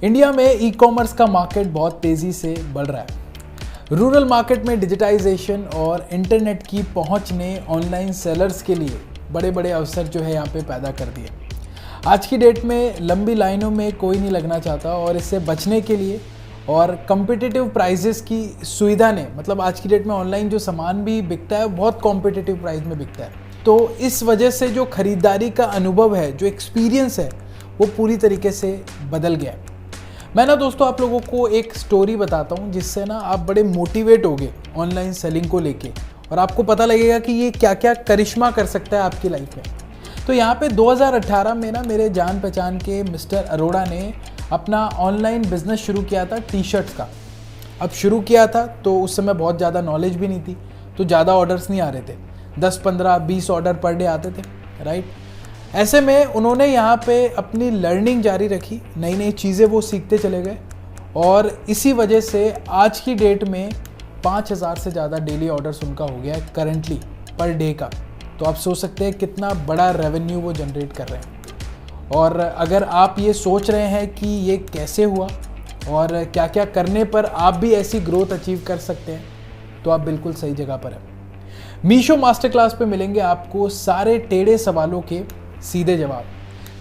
India में e commerce का market बहुत तेज़ी से बढ़ रहा है। रूरल मार्केट में डिजिटाइजेशन और इंटरनेट की पहुंच ने ऑनलाइन सेलर्स के लिए बड़े बड़े अवसर जो है यहाँ पे पैदा कर दिए। आज की डेट में लंबी लाइनों में कोई नहीं लगना चाहता और इससे बचने के लिए और कॉम्पिटिटिव प्राइजेस की सुविधा ने मतलब आज की डेट में ऑनलाइन जो सामान भी बिकता है बहुत कॉम्पिटिटिव प्राइस में बिकता है। तो इस वजह से जो खरीदारी का अनुभव है, जो एक्सपीरियंस है, वो पूरी तरीके से बदल गया है। मैं ना दोस्तों आप लोगों को एक स्टोरी बताता हूँ जिससे ना आप बड़े मोटिवेट होगे ऑनलाइन सेलिंग को लेके और आपको पता लगेगा कि ये क्या क्या करिश्मा कर सकता है आपकी लाइफ में। तो यहाँ पे 2018 में ना मेरे जान पहचान के मिस्टर अरोड़ा ने अपना ऑनलाइन बिजनेस शुरू किया था टी शर्ट्स का। अब शुरू किया था तो उस समय बहुत ज़्यादा नॉलेज भी नहीं थी, तो ज़्यादा ऑर्डर्स नहीं आ रहे थे, 10, 15, 20 ऑर्डर पर डे आते थे, राइट। ऐसे में उन्होंने यहाँ पे अपनी लर्निंग जारी रखी, नई नई चीज़ें वो सीखते चले गए और इसी वजह से आज की डेट में 5000 से ज़्यादा डेली ऑर्डर्स उनका हो गया है करंटली पर डे का। तो आप सोच सकते हैं कितना बड़ा रेवेन्यू वो जनरेट कर रहे हैं। और अगर आप ये सोच रहे हैं कि ये कैसे हुआ और क्या क्या करने पर आप भी ऐसी ग्रोथ अचीव कर सकते हैं, तो आप बिल्कुल सही जगह पर हैं। मीशो मास्टर क्लास पे मिलेंगे आपको सारे टेढ़े सवालों के सीधे जवाब,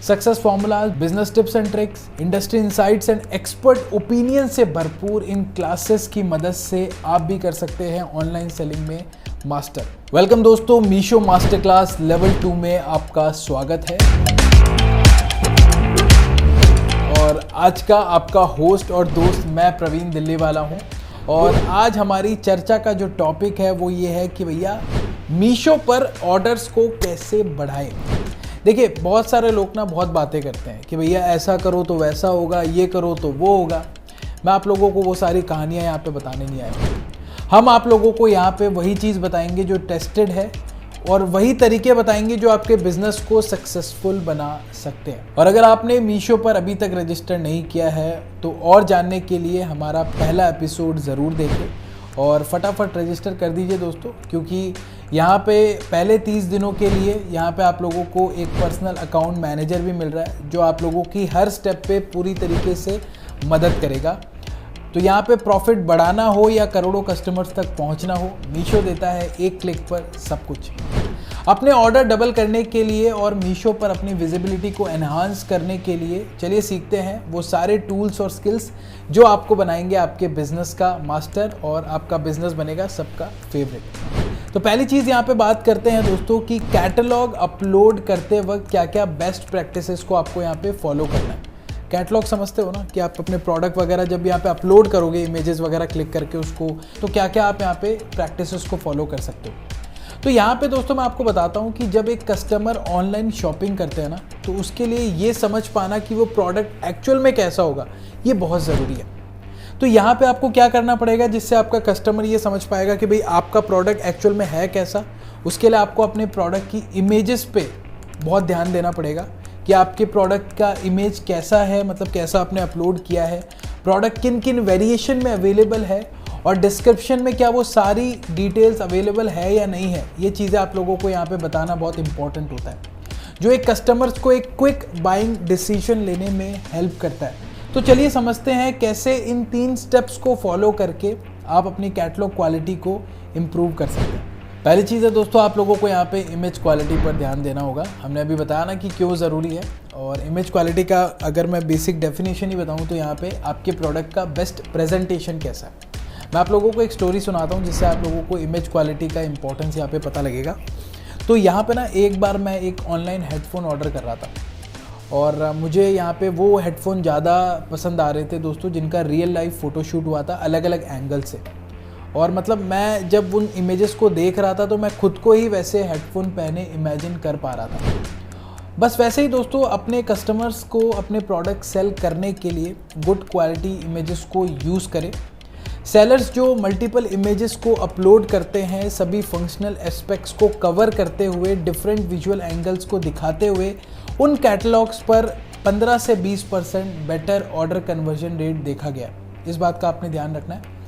success formulas, business tips and tricks, industry insights and expert opinion से भरपूर इन क्लासेस की मदद से आप भी कर सकते हैं ऑनलाइन सेलिंग में मास्टर। वेलकम दोस्तों, मीशो मास्टर क्लास लेवल 2 में आपका स्वागत है। और आज का आपका होस्ट और दोस्त मैं प्रवीण दिल्ली वाला हूँ और आज हमारी चर्चा का जो टॉपिक है वो ये है कि भैया मीशो पर ऑर्डर्स को कैसे बढ़ाएं। देखिए बहुत सारे लोग ना बहुत बातें करते हैं कि भैया ऐसा करो तो वैसा होगा, ये करो तो वो होगा। मैं आप लोगों को वो सारी कहानियाँ यहाँ पे बताने नहीं आया। हम आप लोगों को यहाँ पे वही चीज़ बताएंगे जो टेस्टेड है और वही तरीके बताएंगे जो आपके बिजनेस को सक्सेसफुल बना सकते हैं। और अगर आपने मीशो पर अभी तक रजिस्टर नहीं किया है तो और जानने के लिए हमारा पहला एपिसोड ज़रूर देखें और फटाफट रजिस्टर कर दीजिए दोस्तों, क्योंकि यहाँ पे पहले 30 दिनों के लिए यहाँ पे आप लोगों को एक पर्सनल अकाउंट मैनेजर भी मिल रहा है जो आप लोगों की हर स्टेप पे पूरी तरीके से मदद करेगा। तो यहाँ पे प्रॉफिट बढ़ाना हो या करोड़ों कस्टमर्स तक पहुँचना हो, मीशो देता है एक क्लिक पर सब कुछ। अपने ऑर्डर डबल करने के लिए और मीशो पर अपनी विजिबिलिटी को एनहांस करने के लिए चलिए सीखते हैं वो सारे टूल्स और स्किल्स जो आपको बनाएंगे आपके बिजनेस का मास्टर और आपका बिजनेस बनेगा सबका फेवरेट। तो पहली चीज़ यहाँ पे बात करते हैं दोस्तों कि कैटलॉग अपलोड करते वक्त क्या क्या बेस्ट प्रैक्टिसेस को आपको यहाँ पे फॉलो करना है। कैटलॉग समझते हो ना कि आप अपने प्रोडक्ट वगैरह जब यहाँ पे अपलोड करोगे इमेजेस वगैरह क्लिक करके उसको, तो क्या क्या आप यहाँ पे प्रैक्टिसेस को फॉलो कर सकते हो। तो यहाँ पे दोस्तों मैं आपको बताता हूँ कि जब एक कस्टमर ऑनलाइन शॉपिंग करते हैं ना, तो उसके लिए ये समझ पाना कि वो प्रोडक्ट एक्चुअल में कैसा होगा ये बहुत ज़रूरी है। तो यहाँ पे आपको क्या करना पड़ेगा जिससे आपका कस्टमर ये समझ पाएगा कि भाई आपका प्रोडक्ट एक्चुअल में है कैसा। उसके लिए आपको अपने प्रोडक्ट की इमेजेस पे बहुत ध्यान देना पड़ेगा कि आपके प्रोडक्ट का इमेज कैसा है, मतलब कैसा आपने अपलोड किया है, प्रोडक्ट किन किन वेरिएशन में अवेलेबल है और डिस्क्रिप्शन में क्या वो सारी डिटेल्स अवेलेबल है या नहीं है। ये चीज़ें आप लोगों को यहाँ पे बताना बहुत इंपॉर्टेंट होता है, जो एक कस्टमर्स को एक क्विक बाइंग डिसीजन लेने में हेल्प करता है। तो चलिए समझते हैं कैसे इन 3 स्टेप्स को फॉलो करके आप अपनी कैटलॉग क्वालिटी को इम्प्रूव कर सकते हैं। पहली चीज़ है दोस्तों, आप लोगों को यहाँ पे इमेज क्वालिटी पर ध्यान देना होगा। हमने अभी बताया ना कि क्यों ज़रूरी है। और इमेज क्वालिटी का अगर मैं बेसिक डेफिनेशन ही बताऊँ तो यहाँ पे आपके प्रोडक्ट का बेस्ट प्रेजेंटेशन कैसा है। मैं आप लोगों को एक स्टोरी सुनाता हूँ जिससे आप लोगों को इमेज क्वालिटी का इंपॉर्टेंस यहाँ पे पता लगेगा। तो यहाँ पे ना एक बार मैं एक ऑनलाइन हेडफोन ऑर्डर कर रहा था और मुझे यहाँ पे वो हेडफोन ज़्यादा पसंद आ रहे थे दोस्तों जिनका रियल लाइफ फ़ोटोशूट हुआ था अलग अलग एंगल से। और मतलब मैं जब उन इमेजेस को देख रहा था तो मैं खुद को ही वैसे हेडफोन पहने इमेजिन कर पा रहा था। बस वैसे ही दोस्तों अपने कस्टमर्स को अपने प्रोडक्ट सेल करने के लिए गुड क्वालिटी इमेजेस को यूज़ करें। सेलर्स जो मल्टीपल इमेजेस को अपलोड करते हैं, सभी फंक्शनल एस्पेक्ट्स को कवर करते हुए, डिफरेंट विजुअल एंगल्स को दिखाते हुए, उन कैटलॉग्स पर 15 से 20% बेटर ऑर्डर कन्वर्जन रेट देखा गया। इस बात का आपने ध्यान रखना है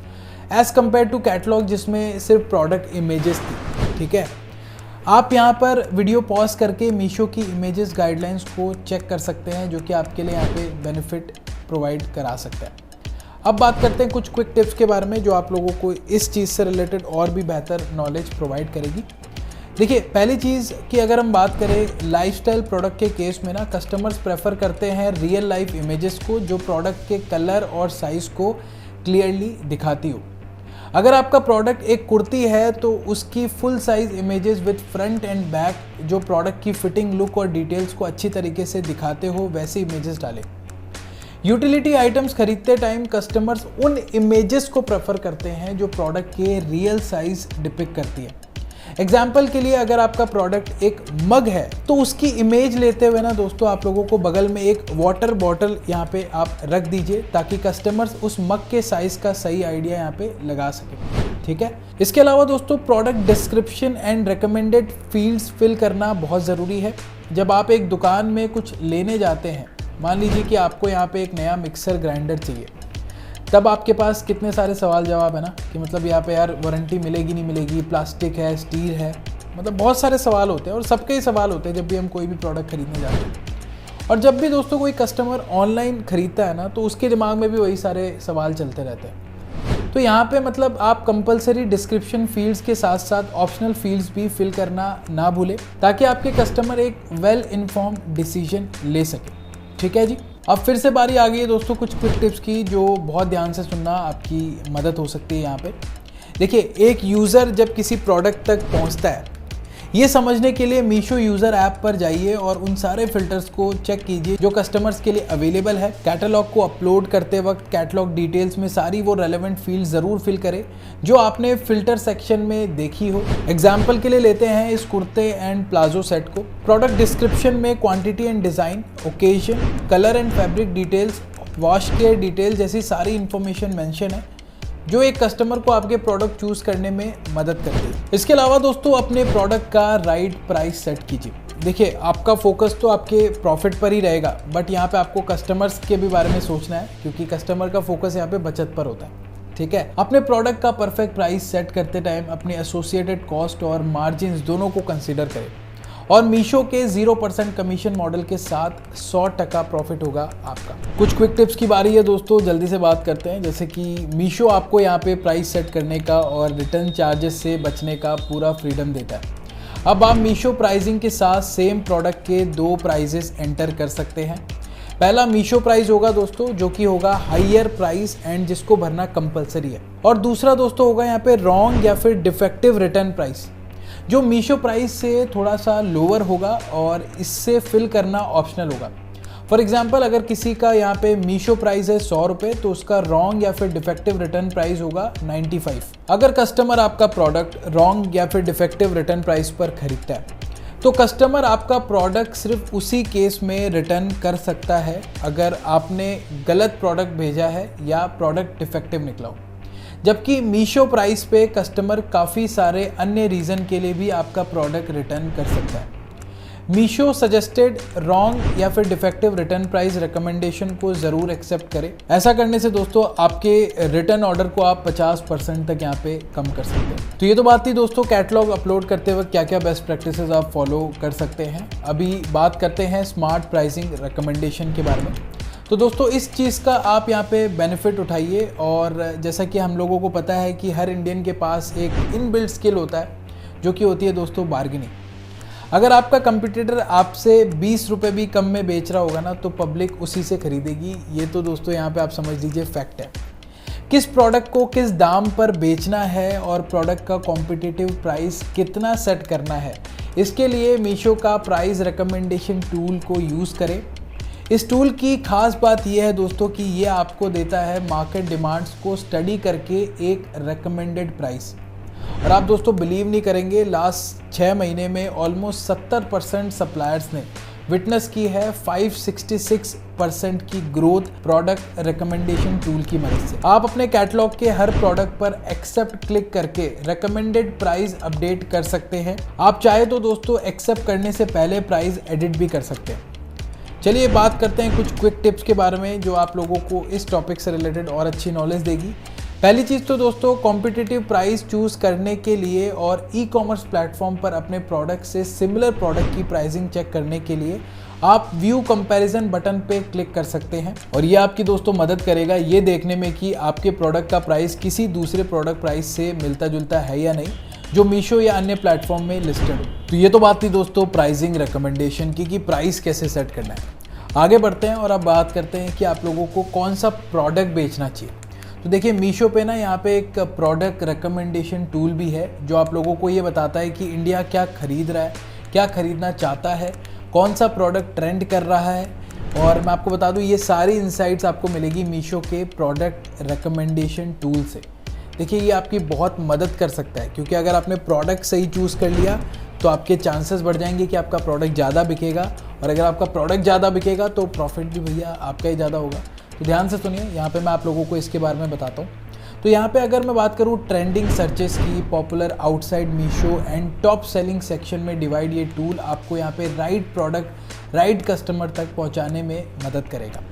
एज़ कम्पेयर टू कैटलॉग जिसमें सिर्फ प्रोडक्ट इमेजेस थी। ठीक है, आप यहाँ पर वीडियो पॉज करके मीशो की इमेजेस गाइडलाइंस को चेक कर सकते हैं जो कि आपके लिए यहाँ पे बेनिफिट प्रोवाइड करा सकता है। अब बात करते हैं कुछ क्विक टिप्स के बारे में जो आप लोगों को इस चीज़ से रिलेटेड और भी बेहतर नॉलेज प्रोवाइड करेगी। देखिए, पहली चीज़ कि अगर हम बात करें लाइफस्टाइल प्रोडक्ट के केस में ना, कस्टमर्स प्रेफर करते हैं रियल लाइफ इमेजेस को जो प्रोडक्ट के कलर और साइज़ को क्लियरली दिखाती हो। अगर आपका प्रोडक्ट एक कुर्ती है तो उसकी full size images with front end back जो प्रोडक्ट की फिटिंग, लुक और डिटेल्स को अच्छी तरीके से दिखाते हो वैसे इमेजेस डालें। यूटिलिटी आइटम्स खरीदते टाइम कस्टमर्स उन इमेजेस को प्रेफर करते हैं जो प्रोडक्ट के रियल साइज डिपिक्ट करती है। एग्जाम्पल के लिए अगर आपका प्रोडक्ट एक मग है तो उसकी इमेज लेते हुए ना दोस्तों आप लोगों को बगल में एक वाटर बॉटल यहाँ पे आप रख दीजिए ताकि कस्टमर्स उस मग के साइज का सही आइडिया यहाँ पे लगा सके। ठीक है, इसके अलावा दोस्तों product description and recommended fields fill करना बहुत ज़रूरी है। जब आप एक दुकान में कुछ लेने जाते हैं, मान लीजिए कि आपको यहाँ पे एक नया मिक्सर ग्राइंडर चाहिए, तब आपके पास कितने सारे सवाल जवाब है ना कि मतलब यहाँ पे यार वारंटी मिलेगी नहीं मिलेगी, प्लास्टिक है, स्टील है, मतलब बहुत सारे सवाल होते हैं और सबके ही सवाल होते हैं जब भी हम कोई भी प्रोडक्ट खरीदने जाते हैं। और जब भी दोस्तों कोई कस्टमर ऑनलाइन खरीदता है ना तो उसके दिमाग में भी वही सारे सवाल चलते रहते हैं। तो यहाँ पे मतलब आप कंपलसरी डिस्क्रिप्शन फील्ड्स के साथ साथ ऑप्शनल फील्ड्स भी फिल करना ना भूलें ताकि आपके कस्टमर एक वेल इन्फॉर्म्ड डिसीजन ले सके। ठीक है जी, अब फिर से बारी आ गई है दोस्तों कुछ क्विक टिप्स की जो बहुत ध्यान से सुनना आपकी मदद हो सकती है यहाँ पे। देखिए, एक यूज़र जब किसी प्रोडक्ट तक पहुँचता है ये समझने के लिए मीशो यूज़र ऐप पर जाइए और उन सारे फिल्टर्स को चेक कीजिए जो कस्टमर्स के लिए अवेलेबल है। कैटलॉग को अपलोड करते वक्त कैटलॉग डिटेल्स में सारी वो रेलेवेंट फील्ड ज़रूर फिल करें जो आपने फिल्टर सेक्शन में देखी हो। एग्जाम्पल के लिए लेते हैं इस कुर्ते एंड प्लाजो सेट को। प्रोडक्ट डिस्क्रिप्शन में quantity and design, occasion, colour and fabric details, wash care details जैसी सारी इंफॉर्मेशन मेंशन है जो एक कस्टमर को आपके प्रोडक्ट चूज करने में मदद करती है। इसके अलावा दोस्तों अपने प्रोडक्ट का राइट प्राइस सेट कीजिए। देखिए, आपका फोकस तो आपके प्रॉफिट पर ही रहेगा बट यहाँ पे आपको कस्टमर्स के भी बारे में सोचना है क्योंकि कस्टमर का फोकस यहाँ पे बचत पर होता है। ठीक है, अपने प्रोडक्ट का परफेक्ट प्राइस सेट करते टाइम अपने एसोसिएटेड कॉस्ट और मार्जिन दोनों को कंसिडर करें और मीशो के 0% कमीशन मॉडल के साथ 100% प्रॉफिट होगा आपका। कुछ क्विक टिप्स की बारी है दोस्तों, जल्दी से बात करते हैं। जैसे कि मीशो आपको यहाँ पे प्राइस सेट करने का और रिटर्न चार्जेस से बचने का पूरा फ्रीडम देता है। अब आप मीशो प्राइसिंग के साथ सेम प्रोडक्ट के 2 प्राइजेस एंटर कर सकते हैं। पहला मीशो प्राइस होगा दोस्तों जो कि होगा हाइयर प्राइस एंड जिसको भरना कंपलसरी है, और दूसरा दोस्तों होगा यहाँ पे रॉन्ग या फिर डिफेक्टिव रिटर्न प्राइस जो मीशो प्राइस से थोड़ा सा लोअर होगा और इससे फिल करना ऑप्शनल होगा। फॉर एग्जांपल अगर किसी का यहाँ पे मीशो प्राइस है 100 रुपये तो उसका रॉन्ग या फिर डिफेक्टिव रिटर्न प्राइस होगा 95। अगर कस्टमर आपका प्रोडक्ट रॉन्ग या फिर डिफेक्टिव रिटर्न प्राइस पर खरीदता है तो कस्टमर आपका प्रोडक्ट सिर्फ उसी केस में रिटर्न कर सकता है अगर आपने गलत प्रोडक्ट भेजा है या प्रोडक्ट डिफेक्टिव निकला हो। जबकि मीशो प्राइस पे कस्टमर काफ़ी सारे अन्य रीज़न के लिए भी आपका प्रोडक्ट रिटर्न कर सकता है। मीशो सजेस्टेड रॉन्ग या फिर डिफेक्टिव रिटर्न प्राइस रिकमेंडेशन को ज़रूर एक्सेप्ट करें। ऐसा करने से दोस्तों आपके रिटर्न ऑर्डर को आप 50% तक यहाँ पे कम कर सकते हैं। तो ये तो बात थी दोस्तों कैटलॉग अपलोड करते वक्त क्या क्या बेस्ट प्रैक्टिसेस आप फॉलो कर सकते हैं। अभी बात करते हैं स्मार्ट प्राइसिंग रिकमेंडेशन के बारे में। तो दोस्तों इस चीज़ का आप यहाँ पे बेनिफिट उठाइए, और जैसा कि हम लोगों को पता है कि हर इंडियन के पास एक इनबिल्ट स्किल होता है जो कि होती है दोस्तों बार्गेनिंग। अगर आपका कंपटीटर आपसे 20 रुपये भी कम में बेच रहा होगा ना तो पब्लिक उसी से खरीदेगी। ये तो दोस्तों यहाँ पे आप समझ लीजिए फैक्ट है। किस प्रोडक्ट को किस दाम पर बेचना है और प्रोडक्ट का कॉम्पिटिटिव प्राइस कितना सेट करना है, इसके लिए मीशो का प्राइस रिकमेंडेशन टूल को यूज़ करें। इस टूल की खास बात यह है दोस्तों कि ये आपको देता है मार्केट डिमांड्स को स्टडी करके एक रिकमेंडेड प्राइस। और आप दोस्तों बिलीव नहीं करेंगे, लास्ट 6 महीने में ऑलमोस्ट 70% सप्लायर्स ने विटनेस की है 566% की ग्रोथ प्रोडक्ट रिकमेंडेशन टूल की मदद से। आप अपने कैटलॉग के हर प्रोडक्ट पर एक्सेप्ट क्लिक करके रिकमेंडेड प्राइस अपडेट कर सकते हैं। आप चाहे तो दोस्तों एक्सेप्ट करने से पहले प्राइस एडिट भी कर सकते हैं। चलिए बात करते हैं कुछ क्विक टिप्स के बारे में जो आप लोगों को इस टॉपिक से रिलेटेड और अच्छी नॉलेज देगी। पहली चीज़ तो दोस्तों कॉम्पिटिटिव प्राइस चूज़ करने के लिए और ई कॉमर्स प्लेटफॉर्म पर अपने प्रोडक्ट से सिमिलर प्रोडक्ट की प्राइसिंग चेक करने के लिए आप व्यू कंपैरिजन बटन पे क्लिक कर सकते हैं और ये आपकी दोस्तों मदद करेगा ये देखने में कि आपके प्रोडक्ट का प्राइस किसी दूसरे प्रोडक्ट प्राइस से मिलता जुलता है या नहीं जो मीशो या अन्य प्लेटफॉर्म में लिस्टेड हो। तो ये तो बात थी दोस्तों प्राइसिंग रिकमेंडेशन की कि प्राइस कैसे सेट करना है। आगे बढ़ते हैं और अब बात करते हैं कि आप लोगों को कौन सा प्रोडक्ट बेचना चाहिए। तो देखिए मीशो पे ना यहाँ पे एक प्रोडक्ट रिकमेंडेशन टूल भी है जो आप लोगों को ये बताता है कि इंडिया क्या खरीद रहा है, क्या खरीदना चाहता है, कौन सा प्रोडक्ट ट्रेंड कर रहा है। और मैं आपको बता दूँ ये सारी इंसाइट्स आपको मिलेगी मीशो के प्रोडक्ट रिकमेंडेशन टूल से। देखिए ये आपकी बहुत मदद कर सकता है क्योंकि अगर आपने प्रोडक्ट सही चूज़ कर लिया तो आपके चांसेस बढ़ जाएंगे कि आपका प्रोडक्ट ज़्यादा बिकेगा और अगर आपका प्रोडक्ट ज़्यादा बिकेगा तो प्रॉफिट भी भैया आपका ही ज़्यादा होगा। तो ध्यान से सुनिए, यहाँ पे मैं आप लोगों को इसके बारे में बताता हूँ। तो यहाँ पे अगर मैं बात करूँ ट्रेंडिंग सर्चेस की, popular outside Meesho and top selling section में डिवाइड ये टूल आपको यहाँ पे राइट प्रोडक्ट राइट कस्टमर तक पहुँचाने में मदद करेगा।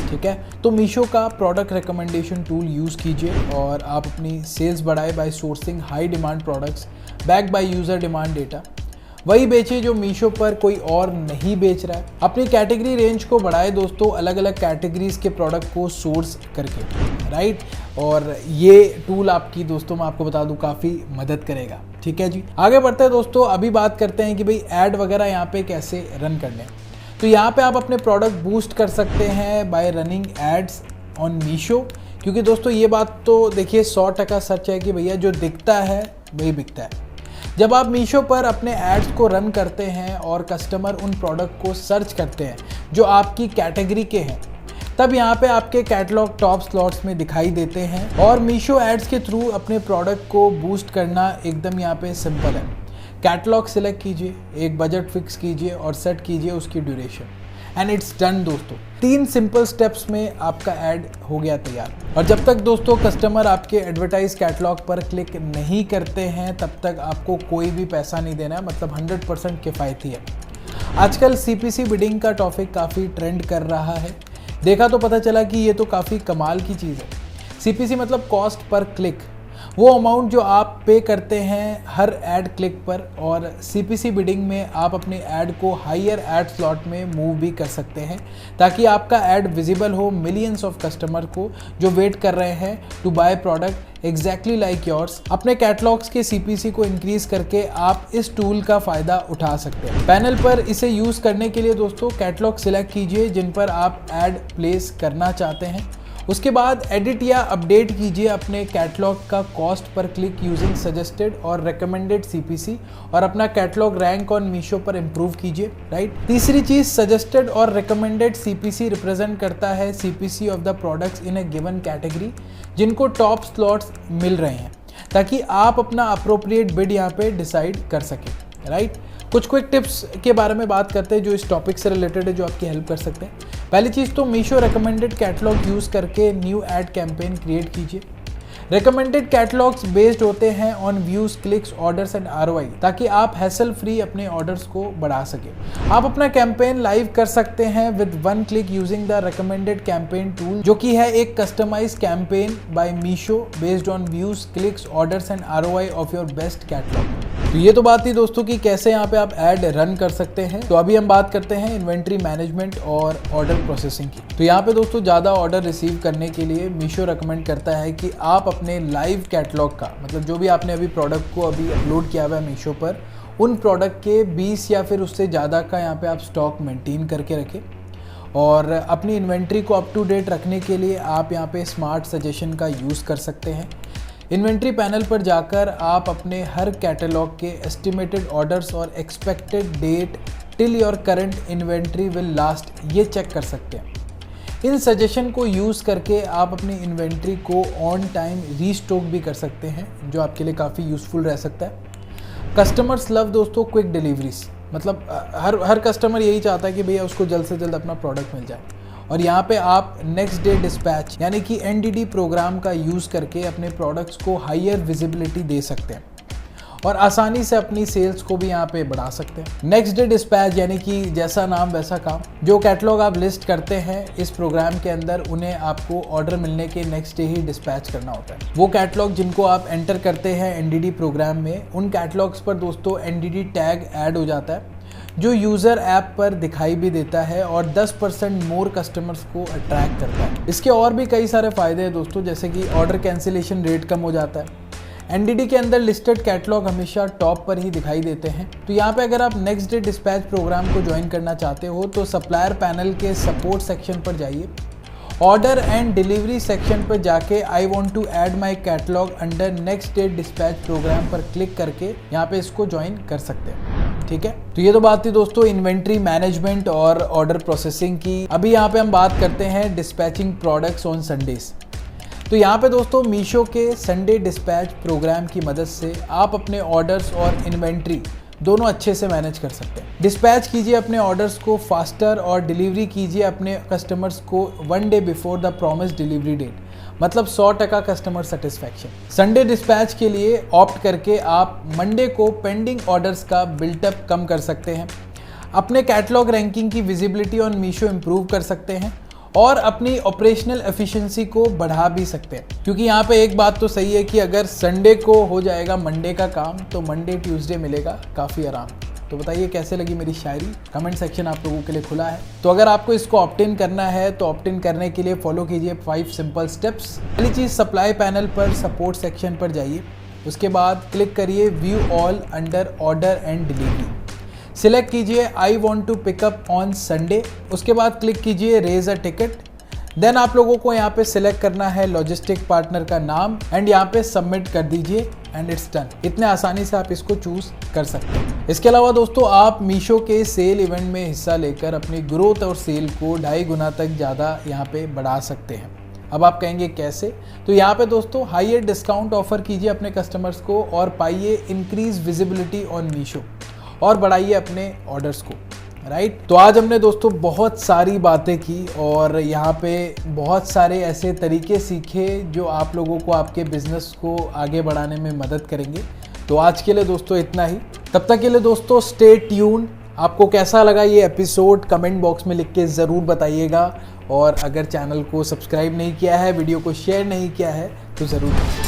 ठीक है, तो मीशो का प्रोडक्ट रिकमेंडेशन टूल यूज़ कीजिए और आप अपनी सेल्स बढ़ाए by sourcing high demand products back by user demand data. वही बेचे जो मीशो पर कोई और नहीं बेच रहा है। अपनी कैटेगरी रेंज को बढ़ाए दोस्तों अलग अलग कैटेगरीज के प्रोडक्ट को सोर्स करके, राइट। और ये टूल आपकी दोस्तों मैं आपको बता दूं काफ़ी मदद करेगा। ठीक है जी, आगे बढ़ते हैं दोस्तों। अभी बात करते हैं कि भाई ऐड वगैरह यहाँ पे कैसे रन करने हैं। तो यहाँ पे आप अपने प्रोडक्ट बूस्ट कर सकते हैं by running ads on Meesho, क्योंकि दोस्तों ये बात तो देखिए 100% सच है कि भैया जो दिखता है वही बिकता है। जब आप मीशो पर अपने एड्स को रन करते हैं और कस्टमर उन प्रोडक्ट को सर्च करते हैं जो आपकी कैटेगरी के हैं, तब यहाँ पे आपके कैटलॉग टॉप स्लॉट्स में दिखाई देते हैं। और मीशो एड्स के थ्रू अपने प्रोडक्ट को बूस्ट करना एकदम यहाँ पे सिंपल है। कैटलॉग सिलेक्ट कीजिए, एक बजट फिक्स कीजिए और सेट कीजिए उसकी ड्यूरेशन एंड इट्स डन दोस्तों। 3 सिंपल स्टेप्स में आपका ऐड हो गया तैयार। और जब तक दोस्तों कस्टमर आपके एडवर्टाइज कैटलॉग पर क्लिक नहीं करते हैं तब तक आपको कोई भी पैसा नहीं देना है, मतलब 100% किफ़ायती है। आजकल CPC बिडिंग का टॉपिक काफ़ी ट्रेंड कर रहा है। देखा तो पता चला कि ये तो काफ़ी कमाल की चीज़ है। CPC मतलब कॉस्ट पर क्लिक, वो अमाउंट जो आप पे करते हैं हर ऐड क्लिक पर। और CPC बिडिंग में आप अपने ऐड को हायर ऐड स्लॉट में मूव भी कर सकते हैं ताकि आपका ऐड विजिबल हो मिलियंस ऑफ कस्टमर को जो वेट कर रहे हैं to buy product exactly like yours. अपने कैटलॉग्स के CPC को इंक्रीज करके आप इस टूल का फ़ायदा उठा सकते हैं। पैनल पर इसे यूज़ करने के लिए दोस्तों कैटलॉग सिलेक्ट कीजिए जिन पर आप ऐड प्लेस करना चाहते हैं। उसके बाद एडिट या अपडेट कीजिए अपने कैटलॉग का cost per click using suggested और रिकमेंडेड CPC और अपना कैटलॉग रैंक ऑन मीशो पर इम्प्रूव कीजिए, राइट। तीसरी चीज़, सजेस्टेड और रिकमेंडेड CPC रिप्रेजेंट करता है CPC of the products in A given category जिनको टॉप स्लॉट्स मिल रहे हैं, ताकि आप अपना अप्रोप्रिएट बिड यहाँ पे डिसाइड कर सकें, राइट। कुछ क्विक टिप्स के बारे में बात करते हैं जो इस टॉपिक से रिलेटेड है, जो आपकी हेल्प कर सकते हैं। पहली चीज़ तो मीशो रिकमेंडेड कैटलॉग यूज़ करके न्यू ऐड कैंपेन क्रिएट कीजिए। रिकमेंडेड कैटलॉग्स बेस्ड होते हैं on views, clicks, orders and ROI, ताकि आप हैसल फ्री अपने ऑर्डर्स को बढ़ा सकें। आप अपना कैंपेन लाइव कर सकते हैं with 1 click using the recommended campaign tool, जो कि है एक customise campaign by Meesho based on views, clicks, orders and ROI of your best catalogue. तो ये तो बात थी दोस्तों कि कैसे यहाँ पे आप ऐड रन कर सकते हैं। तो अभी हम बात करते हैं इन्वेंट्री मैनेजमेंट और ऑर्डर प्रोसेसिंग की। तो यहाँ पे दोस्तों ज़्यादा ऑर्डर रिसीव करने के लिए मीशो रेकमेंड करता है कि आप अपने लाइव कैटलॉग का, मतलब जो भी आपने अभी प्रोडक्ट को अभी अपलोड किया हुआ है मीशो पर, उन प्रोडक्ट के 20 या फिर उससे ज़्यादा का यहाँ पे आप स्टॉक मेंटेन करके रखें। और अपनी इन्वेंट्री को अप टू डेट रखने के लिए आप यहाँ पे स्मार्ट सजेशन का यूज़ कर सकते हैं। इन्वेंट्री पैनल पर जाकर आप अपने हर कैटलॉग के एस्टिमेटेड ऑर्डर्स और expected date till your current inventory will last ये चेक कर सकते हैं। इन सजेशन को यूज़ करके आप अपनी इन्वेंट्री को ऑन टाइम रीस्टॉक भी कर सकते हैं, जो आपके लिए काफ़ी यूज़फुल रह सकता है। कस्टमर्स लव दोस्तों क्विक डिलीवरीज, मतलब हर कस्टमर यही चाहता है कि भैया उसको जल्द से जल्द अपना प्रोडक्ट मिल जाए। और यहाँ पे आप नेक्स्ट डे डिस्पैच यानी कि NDD प्रोग्राम का यूज़ करके अपने प्रोडक्ट्स को हायर विजिबिलिटी दे सकते हैं। और आसानी से अपनी सेल्स को भी यहाँ पे बढ़ा सकते हैं। नेक्स्ट डे डिस्पैच यानी कि जैसा नाम वैसा काम, जो कैटलॉग आप लिस्ट करते हैं इस प्रोग्राम के अंदर उन्हें आपको ऑर्डर मिलने के नेक्स्ट डे ही डिस्पैच करना होता है। वो कैटलॉग जिनको आप एंटर करते हैं एनडीडी प्रोग्राम में, उन कैटलॉग्स पर दोस्तों एनडीडी टैग ऐड हो जाता है जो यूज़र ऐप पर दिखाई भी देता है और 10% मोर कस्टमर्स को अट्रैक्ट करता है। इसके और भी कई सारे फ़ायदे हैं दोस्तों, जैसे कि ऑर्डर कैंसिलेशन रेट कम हो जाता है। एनडीडी के अंदर लिस्टेड कैटलॉग हमेशा टॉप पर ही दिखाई देते हैं। तो यहाँ पे अगर आप नेक्स्ट डे डिस्पैच प्रोग्राम को ज्वाइन करना चाहते हो तो सप्लायर पैनल के सपोर्ट सेक्शन पर जाइए, ऑर्डर एंड डिलीवरी सेक्शन पर जाके I want to add my catalogue under next day dispatch programme पर क्लिक करके यहाँ पे इसको ज्वाइन कर सकते हैं। ठीक है, तो ये तो बात थी दोस्तों इन्वेंट्री मैनेजमेंट और ऑर्डर प्रोसेसिंग की। अभी यहाँ पे हम बात करते हैं डिस्पैचिंग प्रोडक्ट्स ऑन संडेज। तो यहाँ पे दोस्तों मीशो के संडे डिस्पैच प्रोग्राम की मदद से आप अपने ऑर्डर्स और इन्वेंट्री दोनों अच्छे से मैनेज कर सकते हैं। डिस्पैच कीजिए अपने ऑर्डर्स को फास्टर और डिलीवरी कीजिए अपने कस्टमर्स को 1 day before the promised delivery date, मतलब 100% कस्टमर सेटिस्फैक्शन। संडे डिस्पैच के लिए ऑप्ट करके आप मंडे को पेंडिंग ऑर्डर्स का बिल्टअप कम कर सकते हैं, अपने कैटलॉग रैंकिंग की विजिबिलिटी ऑन मीशो इंप्रूव कर सकते हैं और अपनी ऑपरेशनल एफिशिएंसी को बढ़ा भी सकते हैं। क्योंकि यहाँ पे एक बात तो सही है कि अगर संडे को हो जाएगा मंडे का काम तो मंडे ट्यूसडे मिलेगा काफ़ी आराम। तो बताइए कैसे लगी मेरी शायरी, कमेंट सेक्शन आप लोगों के लिए खुला है। तो अगर आपको इसको ऑप्ट इन करना है तो ऑप्ट इन करने के लिए फॉलो कीजिए 5 सिंपल स्टेप्स। पहली चीज़, सप्लाई पैनल पर सपोर्ट सेक्शन पर जाइए, उसके बाद क्लिक करिए view all under order and delivery, select कीजिए I want to pick up on Sunday, उसके बाद क्लिक कीजिए रेज अ टिकट। देन आप लोगों को यहाँ पे सिलेक्ट करना है लॉजिस्टिक पार्टनर का नाम एंड यहाँ पे सबमिट कर दीजिए एंड इट्स डन। इतने आसानी से आप इसको चूज कर सकते हैं। इसके अलावा दोस्तों आप मीशो के सेल इवेंट में हिस्सा लेकर अपनी ग्रोथ और सेल को 2.5 गुना तक ज़्यादा यहाँ पे बढ़ा सकते हैं। अब आप कहेंगे कैसे? तो यहाँ पे दोस्तों हाईयर डिस्काउंट ऑफर कीजिए अपने कस्टमर्स को और पाइए इंक्रीज विजिबिलिटी ऑन मीशो और बढ़ाइए अपने ऑर्डर्स को, राइट। तो आज हमने दोस्तों बहुत सारी बातें की और यहाँ पे बहुत सारे ऐसे तरीके सीखे जो आप लोगों को आपके बिजनेस को आगे बढ़ाने में मदद करेंगे। तो आज के लिए दोस्तों इतना ही, तब तक के लिए दोस्तों स्टे ट्यून। आपको कैसा लगा ये एपिसोड कमेंट बॉक्स में लिख के ज़रूर बताइएगा और अगर चैनल को सब्सक्राइब नहीं किया है, वीडियो को शेयर नहीं किया है तो ज़रूर